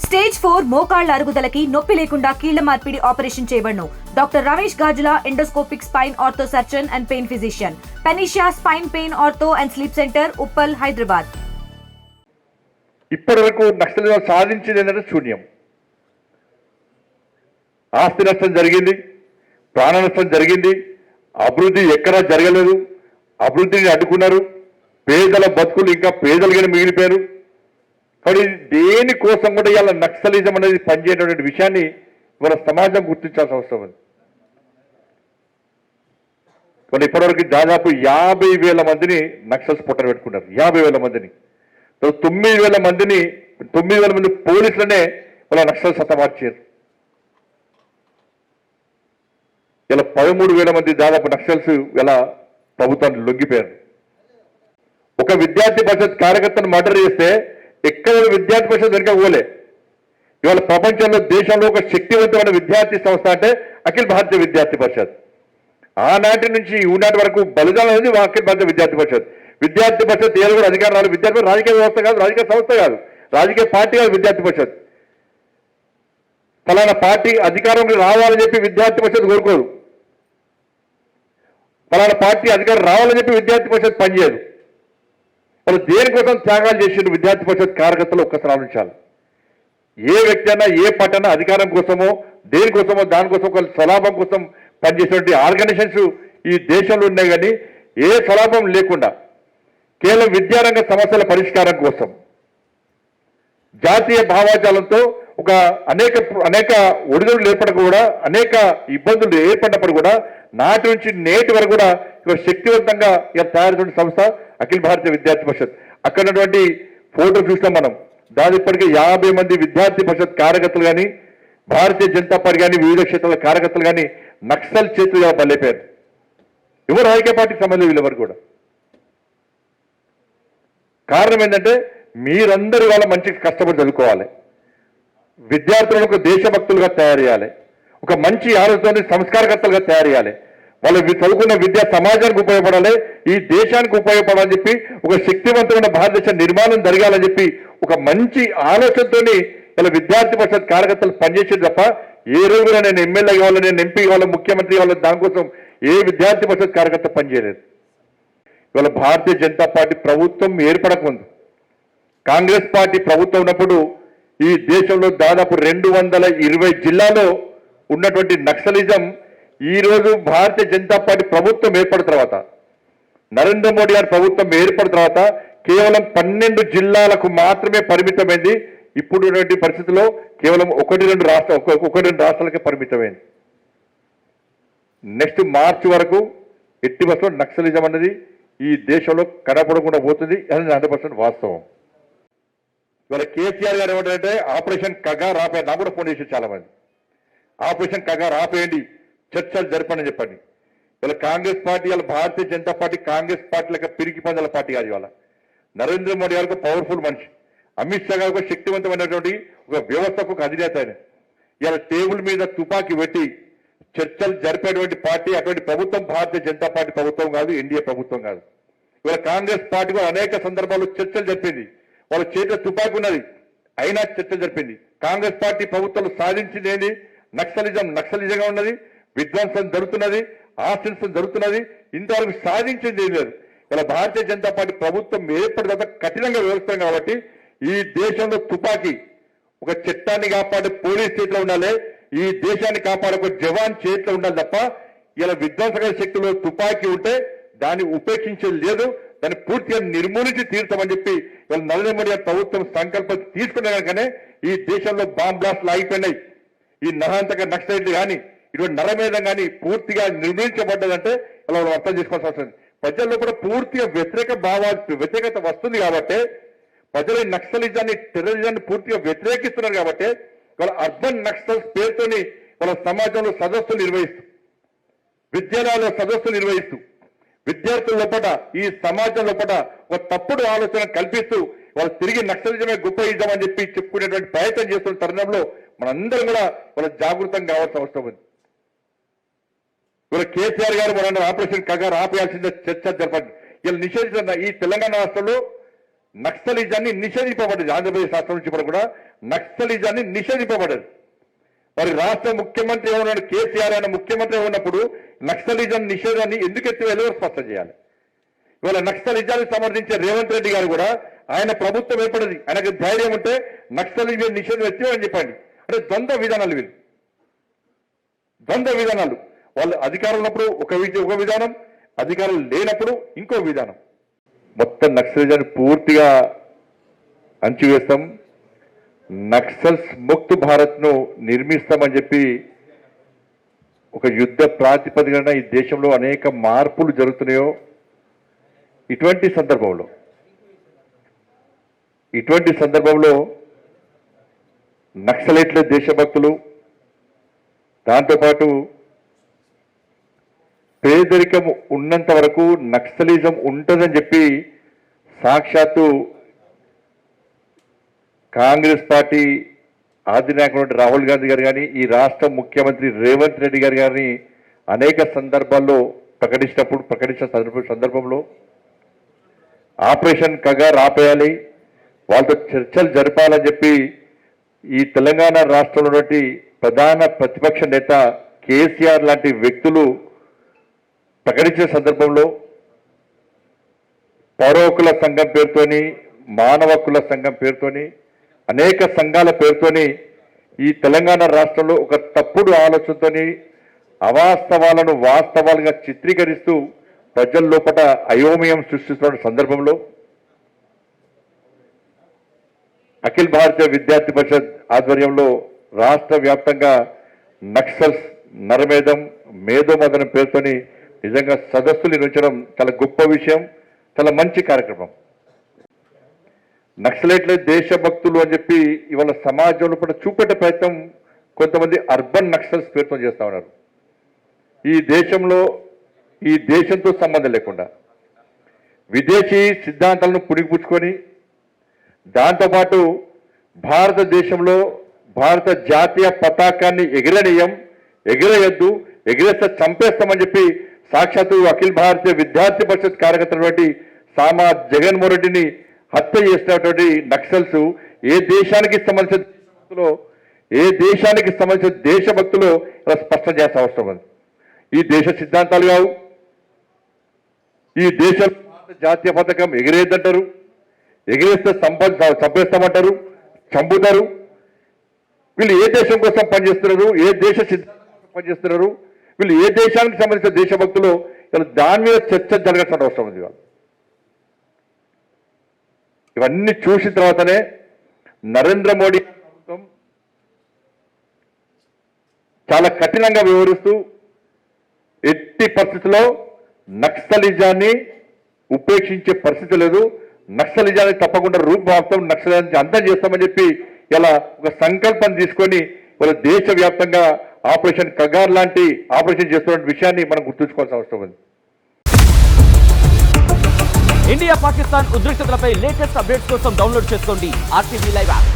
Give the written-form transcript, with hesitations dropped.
Stage 4 మోకాళ్ల అరుగుదలకి నొప్పి లేకుండా కీళ్ల మార్పిడి ఆపరేషన్ చేయబడును. Doctor Ramesh Gajula, endoscopic spine ortho surgeon and pain physician, పెనిషియా spine pain ortho and sleep centre, Uppal, Hyderabad. ఇప్పటివరకు నక్సలిజం సాధించింది ఏంటంటే శూన్యం. ఆస్తి నష్టం జరిగింది, ప్రాణ నష్టం జరిగింది, అభివృద్ధి ఎక్కడా జరగలేదు, అభివృద్ధిని అడ్డుకున్నారు, పేదల బతుకులు ఇంకా పేదలుగానే మిగిలిపోయారు. కానీ దేనికోసం కూడా ఇవాళ నక్సలిజం అనేది పనిచేయటువంటి విషయాన్ని ఇవాళ సమాజం గుర్తించాల్సిన అవసరం ఉంది. కానీ ఇప్పటివరకు దాదాపు 50,000 మందిని నక్సల్స్ పొట్టన పెట్టుకున్నారు. 50,000 మందిని, 9,000 మందిని, 9,000 మంది పోలీసులనే వాళ్ళ నక్సల్స్ హతమార్చారు. ఇలా 13,000 మంది దాదాపు నక్సల్స్ ఇలా ప్రభుత్వాన్ని లొంగిపోయారు. ఒక విద్యార్థి పరిషత్ కార్యకర్తను మర్డర్ చేస్తే ఎక్కడ విద్యార్థి పరిషత్ వెనుక పోలే. ఇవాళ ప్రపంచంలో దేశంలో ఒక శక్తివంతమైన విద్యార్థి సంస్థ అంటే అఖిల భారతీయ విద్యార్థి పరిషత్. ఆనాటి నుంచి ఈనాటి వరకు బలిదానం అనేది అఖిల భారతీయ విద్యార్థి పరిషత్. విద్యార్థి పరిషత్ ఏదో కూడా అధికారాలు, విద్యార్థి రాజకీయ వ్యవస్థ కాదు, రాజకీయ సంస్థ కాదు, రాజకీయ పార్టీ కాదు. విద్యార్థి పరిషత్ ఫలానా పార్టీ అధికారంలో రావాలని చెప్పి విద్యార్థి పరిషత్ కోరుకోదు. ఫలానా పార్టీ అధికారం రావాలని చెప్పి విద్యార్థి పరిషత్ పనిచేయదు. వాళ్ళు దేనికోసం త్యాగాలు చేసిన విద్యార్థి పరిషత్ కార్యకర్తలు ఒక్కసారి ఆలోచించాలి. ఏ వ్యక్తి అయినా ఏ పార్టీ అయినా అధికారం కోసమో దేనికోసమో దానికోసం ఒక స్వలాభం కోసం పనిచేసినటువంటి ఆర్గనైజేషన్స్ ఈ దేశంలో ఉన్నాయి. కానీ ఏ స్వలాభం లేకుండా కేవలం విద్యారంగ సమస్యల పరిష్కారం కోసం జాతీయ భావాజాలంతో ఒక అనేక ఒడిదుడులు ఏర్పడక కూడా అనేక ఇబ్బందులు ఏర్పడినప్పుడు కూడా నాటి నుంచి నేటి వరకు కూడా శక్తివంతంగా తయారైన సంస్థ అఖిల భారతీయ విద్యార్థి పరిషత్. అక్కడ ఉన్నటువంటి ఫోటో చూస్తాం మనం. దాని ఇప్పటికే 50 మంది విద్యార్థి పరిషత్ కార్యకర్తలు కానీ భారతీయ జనతా పార్టీ కానీ వివిధ క్షేత్రాల కార్యకర్తలు కానీ నక్సల్ చేతులుగా బలైపోయారు. ఎవరు రాజకీయ పార్టీకి సంబంధం వీళ్ళెవరు కూడా. కారణం ఏంటంటే మీరందరూ వాళ్ళ మంచిగా కష్టపడి చదువుకోవాలి, విద్యార్థులను దేశభక్తులుగా తయారు చేయాలి, ఒక మంచి ఆలోచన సంస్కారకర్తలుగా తయారు చేయాలి. వాళ్ళు చదువుకున్న విద్య సమాజానికి ఉపయోగపడాలి, ఈ దేశానికి ఉపయోగపడాలని చెప్పి ఒక శక్తివంతమైన భారతదేశ నిర్మాణం జరగాలని చెప్పి ఒక మంచి ఆలోచనతోని ఇలా విద్యార్థి పరిషత్ కార్యకర్తలు పనిచేసేది తప్ప ఏ రోజు కూడా నేను ఎమ్మెల్యే కావాలి, నేను ఎంపీ కావాలి, ముఖ్యమంత్రి కావాలి దానికోసం ఏ విద్యార్థి పరిషత్ కార్యకర్త పనిచేయలేదు. ఇవాళ భారతీయ జనతా పార్టీ ప్రభుత్వం ఏర్పడకముందు కాంగ్రెస్ పార్టీ ప్రభుత్వం ఉన్నప్పుడు ఈ దేశంలో దాదాపు 220 జిల్లాలో ఉన్నటువంటి నక్సలిజం ఈరోజు భారతీయ జనతా పార్టీ ప్రభుత్వం ఏర్పడిన తర్వాత, నరేంద్ర మోడీ గారి ప్రభుత్వం ఏర్పడిన తర్వాత కేవలం 12 జిల్లాలకు మాత్రమే పరిమితమైంది. ఇప్పుడు ఉన్నటువంటి పరిస్థితుల్లో కేవలం 1-2 రాష్ట్రాలకే పరిమితమైంది. నెక్స్ట్ మార్చి వరకు ఎట్టి బస్సులో నక్సలిజం అనేది ఈ దేశంలో కనపడకుండా పోతుంది అని 100% వాస్తవం. ఇవాళ కేసీఆర్ గారు ఏమంటారంటే ఆపరేషన్ కగార్ ఆపేయండి. నాకు కూడా ఫోన్ చేసి చాలా మంది ఆపరేషన్ కగార్ ఆపేయండి, చర్చలు జరపని చెప్పండి. ఇవాళ కాంగ్రెస్ పార్టీ, ఇవాళ భారతీయ జనతా పార్టీ కాంగ్రెస్ పార్టీ లెక్క పిరికి పందాల పార్టీ కాదు. ఇవాళ నరేంద్ర మోడీ గారికి పవర్ఫుల్ మనిషి, అమిత్ షా గారు ఒక శక్తివంతమైనటువంటి ఒక వ్యవస్థకు ఒక అధినేత ఆయన. ఇవాళ టేబుల్ మీద తుపాకీ పెట్టి చర్చలు జరిపేటువంటి పార్టీ అటువంటి ప్రభుత్వం భారతీయ జనతా పార్టీ ప్రభుత్వం కాదు, ఎన్డీఏ ప్రభుత్వం కాదు. ఇవాళ కాంగ్రెస్ పార్టీ కూడా అనేక సందర్భాల్లో చర్చలు జరిపింది, వాళ్ళ చేతిలో తుపాకీ ఉన్నది అయినా చర్చలు జరిపింది. కాంగ్రెస్ పార్టీ ప్రభుత్వాలు సాధించింది ఏంటి? నక్సలిజంగా ఉన్నది, విధ్వంసం జరుగుతున్నది, ఆశించడం జరుగుతున్నది, ఇంతవరకు సాధించింది ఏం లేదు. ఇలా భారతీయ జనతా పార్టీ ప్రభుత్వం ఏర్పడిన తర్వాత కఠినంగా వ్యవస్థం కాబట్టి ఈ దేశంలో తుపాకీ ఒక చట్టాన్ని కాపాడే పోలీస్ చేతిలో ఉండాలి, ఈ దేశాన్ని కాపాడే ఒక జవాన్ చేతిలో ఉండాలి తప్ప ఇలా విధ్వంసక శక్తిలో తుపాకీ ఉంటే దాన్ని ఉపేక్షించేది లేదు, దాన్ని పూర్తిగా నిర్మూలించి తీరుతామని చెప్పి ఇవాళ నరేంద్ర మోడీ గారి ప్రభుత్వం సంకల్పం తీసుకునే కనుకనే ఈ దేశంలో బాంబ్ బ్లాస్ట్లు ఆగిపోయినాయి. ఈ నరహంతక నక్సలైట్లు కానీ ఇటువంటి నరమేధం కానీ పూర్తిగా నిర్మించబడ్డదంటే ఇలా అర్థం చేసుకోవాల్సి వస్తుంది. ప్రజల్లో కూడా పూర్తిగా వ్యతిరేకత వస్తుంది కాబట్టి ప్రజలు నక్సలిజాన్ని, టెర్రరిజాన్ని పూర్తిగా వ్యతిరేకిస్తున్నారు కాబట్టి వాళ్ళ అర్బన్ నక్సల్స్ పేరుతోని వాళ్ళ సమాజంలో సదస్సులు నిర్వహిస్తూ, విద్యాలయాల్లో సదస్సులు నిర్వహిస్తూ, విద్యార్థుల లోపల ఈ సమాజం లోపల ఒక తప్పుడు ఆలోచన కల్పిస్తూ వాళ్ళు తిరిగి నక్సలిజమే గొప్ప ఇద్దామని చెప్పి చెప్పుకునేటువంటి ప్రయత్నం చేస్తున్న తరుణంలో మనందరం కూడా వాళ్ళ జాగృతంగా కావాల్సిన అవసరం ఉంది. ఇవాళ కేసీఆర్ గారు మన ఆపరేషన్ కగారు ఆపేయాల్సిందే చర్చ జరపండి. ఇలా నిషేధించిన ఈ తెలంగాణ రాష్ట్రంలో నక్సలిజాన్ని నిషేధింపబడింది. ఆంధ్రప్రదేశ్ రాష్ట్రం నుంచి కూడా నక్సలిజాన్ని నిషేధింపబడదు. మరి రాష్ట్ర ముఖ్యమంత్రి ఉన్నాడు కేసీఆర్ ఆయన ముఖ్యమంత్రి ఉన్నప్పుడు నక్సలిజం నిషేధాన్ని ఎందుకు ఎత్తివేయాలో స్పష్టం చేయాలి. ఇవాళ నక్సలిజాన్ని సమర్థించే రేవంత్ రెడ్డి గారు కూడా ఆయన ప్రభుత్వం ఏర్పడింది, ఆయనకు ధైర్యం ఉంటే నక్సలిజం నిషేధం ఎత్తివేయని చెప్పండి. అంటే ద్వంద్వ విధానాలు వీళ్ళు, ద్వంద్వ విధానాలు. వాళ్ళు అధికారం ఉన్నప్పుడు ఒక విధానం, అధికారం లేనప్పుడు ఇంకో విధానం. మొత్తం నక్సలిజాన్ని పూర్తిగా అంచివేస్తాం, నక్సల్స్ ముక్త్ భారత్ను నిర్మిస్తామని చెప్పి ఒక యుద్ధ ప్రాతిపదికన ఈ దేశంలో అనేక మార్పులు జరుగుతున్నాయో ఇటువంటి సందర్భంలో నక్సలైట్ల దేశభక్తులు, దాంతోపాటు పేదరికం ఉన్నంత వరకు నక్సలిజం ఉంటుందని చెప్పి సాక్షాత్తు కాంగ్రెస్ పార్టీ ఆదినాయకుడు రాహుల్ గాంధీ గారు కానీ ఈ రాష్ట్ర ముఖ్యమంత్రి రేవంత్ రెడ్డి గారు గారిని అనేక సందర్భాల్లో ప్రకటించిన సందర్భంలో ఆపరేషన్ కగార్ ఆపేయాలి, వాళ్ళతో చర్చలు జరపాలని చెప్పి ఈ తెలంగాణ రాష్ట్రంలో ఉన్నటువంటి ప్రధాన ప్రతిపక్ష నేత కేసీఆర్ లాంటి వ్యక్తులు ప్రకటించిన సందర్భంలో పౌర హక్కుల సంఘం పేరుతోని, మానవ హక్కుల సంఘం పేరుతోని, అనేక సంఘాల పేరుతోని ఈ తెలంగాణ రాష్ట్రంలో ఒక తప్పుడు ఆలోచనతోని అవాస్తవాలను వాస్తవాలుగా చిత్రీకరిస్తూ ప్రజల లోపల అయోమయం సృష్టిస్తున్న సందర్భంలో అఖిల భారతీయ విద్యార్థి పరిషత్ ఆధ్వర్యంలో రాష్ట్ర వ్యాప్తంగా నక్సల్స్ నరమేధం మేధోమదనం పేరుతోని నిజంగా సదస్సులు నిర్వహించడం చాలా గొప్ప విషయం, చాలా మంచి కార్యక్రమం. నక్సలైట్ల దేశభక్తులు అని చెప్పి ఇవాళ సమాజంలో కూడా చూపెట్టే ప్రయత్నం కొంతమంది అర్బన్ నక్సల్స్ పేరుతో చేస్తా ఉన్నారు. ఈ దేశంతో సంబంధం లేకుండా విదేశీ సిద్ధాంతాలను పుణిగిపుచ్చుకొని దాంతోపాటు భారతదేశంలో భారత జాతీయ పతాకాన్ని ఎగిరేయొద్దు, ఎగిరేస్తే చంపేస్తామని చెప్పి సాక్షాత్తు అఖిల భారతీయ విద్యార్థి పరిషత్ కార్యకర్త సామా జగన్మోహన్ రెడ్డిని హత్య చేసినటువంటి నక్సల్స్ ఏ దేశానికి సంబంధించిన దేశభక్తులు స్పష్టం చేసే అవసరం ఉంది. ఈ దేశ సిద్ధాంతాలు కావు, ఈ దేశం జాతీయ పథకం ఎగిరేద్దంటారు, ఎగిరేస్తే చంపేస్తామంటారు, చంపుతారు. వీళ్ళు ఏ దేశం కోసం పనిచేస్తున్నారు, ఏ దేశ సిద్ధాంతం కోసం పనిచేస్తున్నారు, వీళ్ళు ఏ దేశానికి సంబంధించిన దేశభక్తులు, దాని మీద చర్చ జరగాల్సిన అవసరం ఉంది. ఇవన్నీ చూసిన తర్వాతనే నరేంద్ర మోడీ ప్రభుత్వం చాలా కఠినంగా వ్యవహరిస్తూ ఎట్టి పరిస్థితుల్లో నక్సలిజాన్ని ఉపేక్షించే పరిస్థితి లేదు, నక్సలిజాన్ని తప్పకుండా రూపుమాపుతాం, నక్సలిజాన్ని అంతం చేస్తామని చెప్పి ఇలా ఒక సంకల్పం తీసుకొని వాళ్ళ దేశవ్యాప్తంగా ఆపరేషన్ కగార్ లాంటి ఆపరేషన్ చేస్తున్న విషయాన్ని మనం గుర్తుంచుకోవాల్సిన అవసరం ఉంది. ఇండియా పాకిస్తాన్ ఉద్రిక్తతలపై లేటెస్ట్ అప్డేట్స్ కోసం డౌన్లోడ్ చేసుకోండి RTV లైవ్ యాప్.